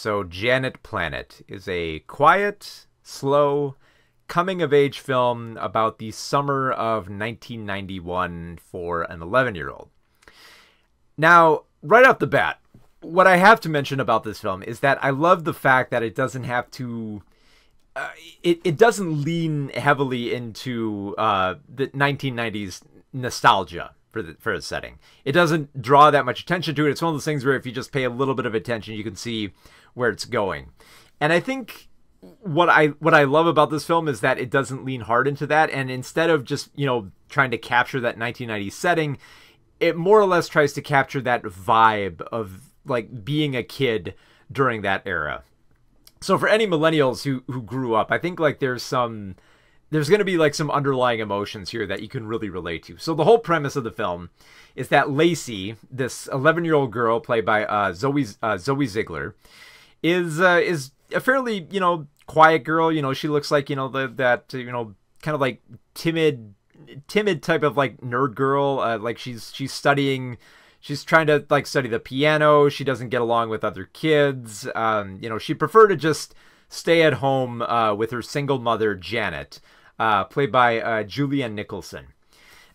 So Janet Planet is a quiet, slow, coming-of-age film about the summer of 1991 for an 11-year-old. Now, right off the bat, what I have to mention about this film is that I love the fact that it doesn't have to... it doesn't lean heavily into the 1990s nostalgia for the setting. It doesn't draw that much attention to it. It's one of those things where if you just pay a little bit of attention, you can see where it's going. And I think what I love about this film is that it doesn't lean hard into that. And instead of just, trying to capture that 1990s setting, it more or less tries to capture that vibe of like being a kid during that era. So for any millennials who grew up, I think like there's going to be like some underlying emotions here that you can really relate to. So the whole premise of the film is that Lacey, this 11-year-old girl played by Zoe Ziegler, is a fairly, quiet girl. She looks like, that kind of like timid type of like nerd girl. Like she's studying. She's trying to like study the piano. She doesn't get along with other kids. She'd prefer to just stay at home with her single mother, Janet, played by Julianne Nicholson.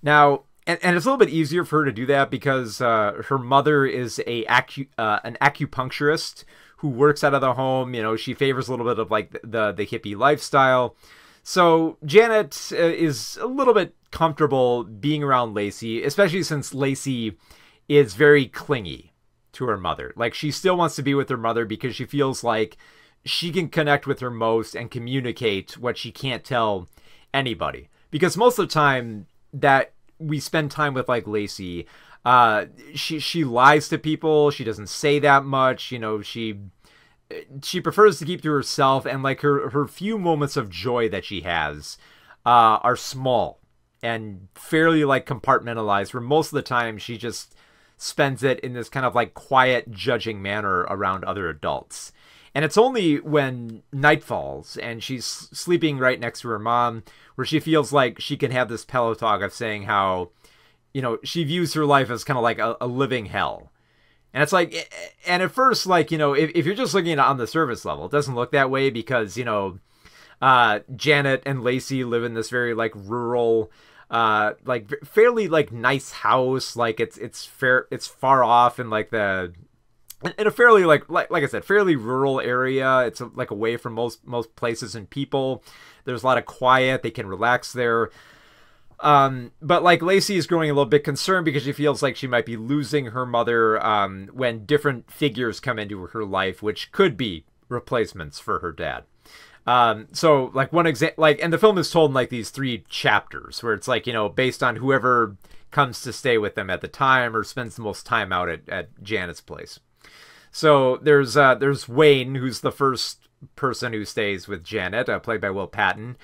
Now, and it's a little bit easier for her to do that because her mother is an acupuncturist who works out of the home. She favors a little bit of like the hippie lifestyle. So Janet is a little bit comfortable being around Lacey, especially since Lacey is very clingy to her mother. Like she still wants to be with her mother because she feels like she can connect with her most and communicate what she can't tell anybody. Because most of the time that we spend time with like Lacey, she lies to people. She doesn't say that much. She prefers to keep to herself, and like her few moments of joy that she has are small and fairly like compartmentalized, where most of the time she just spends it in this kind of like quiet judging manner around other adults. And it's only when night falls and she's sleeping right next to her mom where she feels like she can have this pillow talk of saying how, she views her life as kind of like a living hell. And it's like, and at first, like, if you're just looking at it on the surface level, it doesn't look that way because, Janet and Lacey live in this very like rural, like fairly like nice house. Like it's far off in like in a fairly like I said, fairly rural area. It's like away from most places and people. There's a lot of quiet. They can relax there. But like Lacey is growing a little bit concerned because she feels like she might be losing her mother when different figures come into her life, which could be replacements for her dad. So like one example, like, and the film is told in like these 3 chapters where it's like, based on whoever comes to stay with them at the time or spends the most time out at Janet's place. So there's Wayne, who's the first person who stays with Janet, played by Will Patton.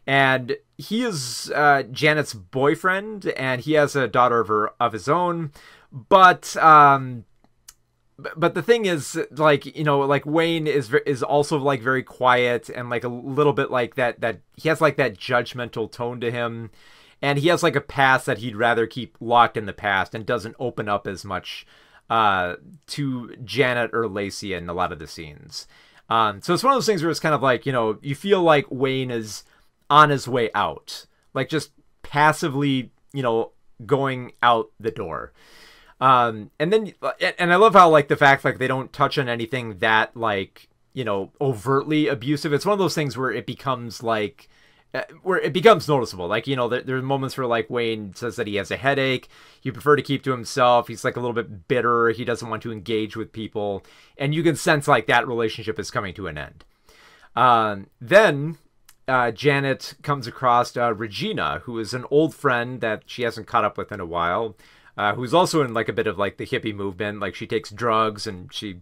And he is Janet's boyfriend, and he has a daughter of his own. But the thing is, like, like Wayne is also like very quiet and like a little bit like that he has like that judgmental tone to him, and he has like a past that he'd rather keep locked in the past and doesn't open up as much to Janet or Lacey in a lot of the scenes. So it's one of those things where it's kind of like, you feel like Wayne is on his way out, like just passively, going out the door. And I love how like the fact like they don't touch on anything that like, overtly abusive. It's one of those things where it becomes like, where it becomes noticeable. Like, there are moments where like Wayne says that he has a headache. He prefer to keep to himself. He's like a little bit bitter. He doesn't want to engage with people. And you can sense like that relationship is coming to an end. Then Janet comes across Regina, who is an old friend that she hasn't caught up with in a while, who's also in like a bit of like the hippie movement. Like she takes drugs and she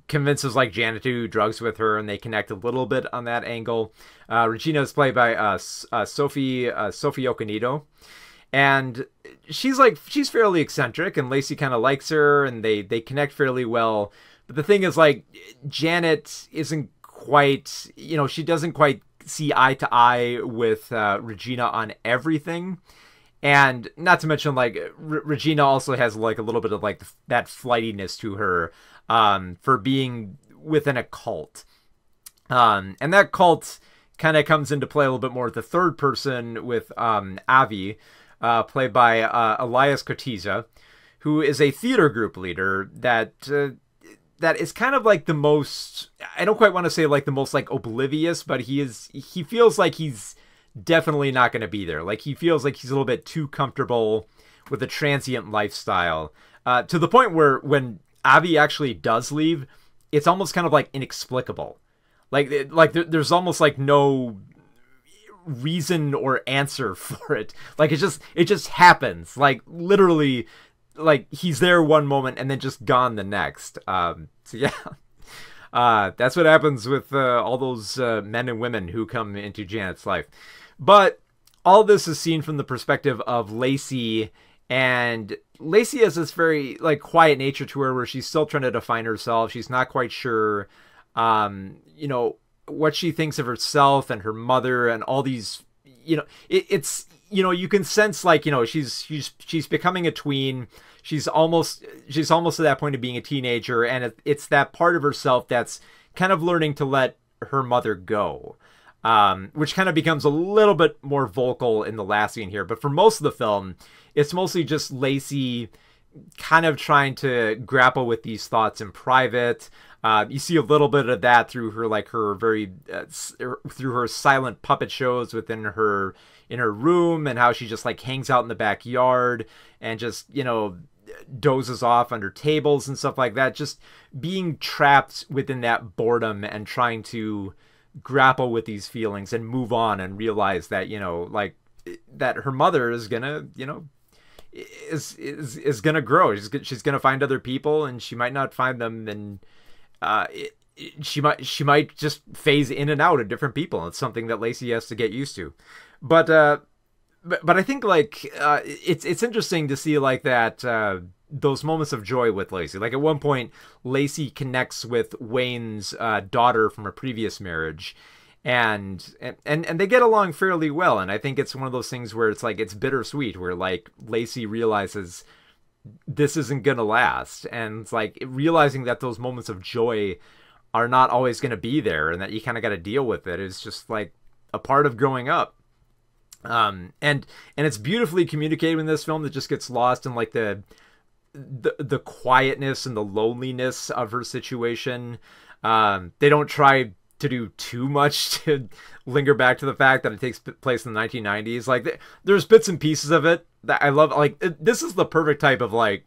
convinces like Janet to do drugs with her, and they connect a little bit on that angle. Regina is played by Sophie Okonedo, and she's fairly eccentric, and Lacey kind of likes her, and they connect fairly well. But the thing is, like, Janet isn't quite, she doesn't quite see eye to eye with Regina on everything. And not to mention, like, Regina also has like a little bit of like that flightiness to her, for being within a cult. And that cult kind of comes into play a little bit more with the third person with Avi, played by Elias Kotiza, who is a theater group leader that is kind of like the most, I don't quite want to say like the most like oblivious, but he feels like he's definitely not going to be there. Like he feels like he's a little bit too comfortable with a transient lifestyle, to the point where when Avi actually does leave, it's almost kind of like inexplicable. There's almost like no reason or answer for it. Like it just happens. Like literally, like he's there one moment and then just gone the next. So yeah, that's what happens with all those men and women who come into Janet's life. But all this is seen from the perspective of Lacey, and Lacey has this very like quiet nature to her where she's still trying to define herself. She's not quite sure, what she thinks of herself and her mother and all these, it's, you can sense like, she's becoming a tween. She's almost at that point of being a teenager. And it's that part of herself that's kind of learning to let her mother go, which kind of becomes a little bit more vocal in the last scene here. But for most of the film, it's mostly just Lacey kind of trying to grapple with these thoughts in private. You see a little bit of that through her very through her silent puppet shows in her room, and how she just like hangs out in the backyard and just dozes off under tables and stuff like that, just being trapped within that boredom and trying to grapple with these feelings and move on and realize that that her mother is gonna is gonna grow. She's gonna find other people, and she might not find them, and she might just phase in and out of different people. It's something that Lacey has to get used to. But I think like it's interesting to see like that those moments of joy with Lacey. Like at one point, Lacey connects with Wayne's daughter from a previous marriage, and they get along fairly well. And I think it's one of those things where it's like it's bittersweet, where like Lacey realizes this isn't gonna last, and it's like realizing that those moments of joy are not always gonna be there, and that you kind of got to deal with it. Is just like a part of growing up. And it's beautifully communicated in this film that just gets lost in like the quietness and the loneliness of her situation. They don't try to do too much to linger back to the fact that it takes place in the 1990s. Like there's bits and pieces of it that I love. Like this is the perfect type of like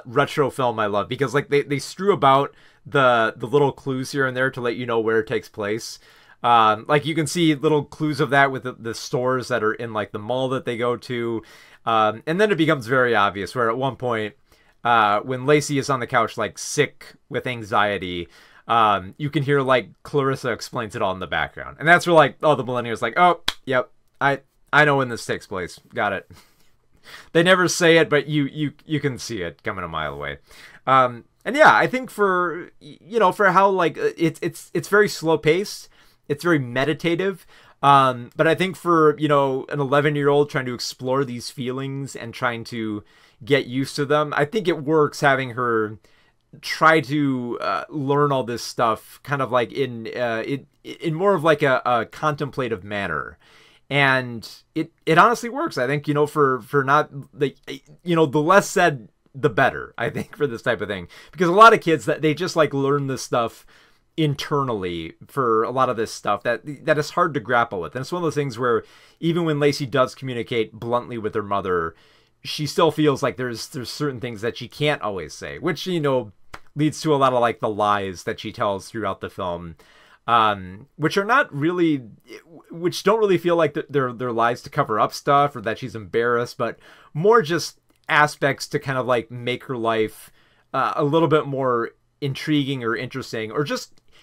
retro film I love, because like they strew about the little clues here and there to let you know where it takes place. Like you can see little clues of that with the stores that are in like the mall that they go to. And then it becomes very obvious where at one point, when Lacey is on the couch, like sick with anxiety, you can hear like Clarissa explains it all in the background. And that's where like, oh, the millennials like, oh, yep, I know when this takes place. Got it. They never say it, but you can see it coming a mile away. And yeah, I think for how like it's very slow paced. It's very meditative. But I think for, an 11-year-old trying to explore these feelings and trying to get used to them, I think it works having her try to learn all this stuff kind of like in more of like a contemplative manner. And it honestly works. I think, for not the, the less said, the better, I think, for this type of thing. Because a lot of kids that they just like learn this stuff internally for a lot of this stuff that is hard to grapple with. And it's one of those things where even when Lacey does communicate bluntly with her mother, she still feels like there's certain things that she can't always say, which, leads to a lot of like the lies that she tells throughout the film, which don't really feel like they're lies to cover up stuff or that she's embarrassed, but more just aspects to kind of like make her life a little bit more intriguing or interesting, or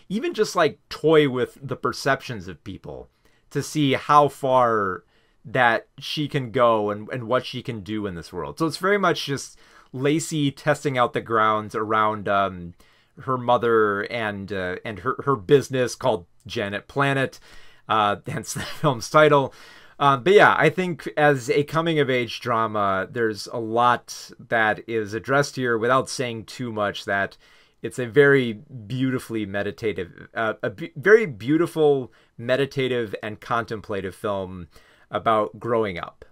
even just like toy with the perceptions of people to see how far that she can go and what she can do in this world. So it's very much just Lacey testing out the grounds around her mother and her business called Janet Planet, hence the film's title. But yeah, I think as a coming-of-age drama, there's a lot that is addressed here without saying too much that It's a very beautifully meditative, very beautiful, meditative, and contemplative film about growing up.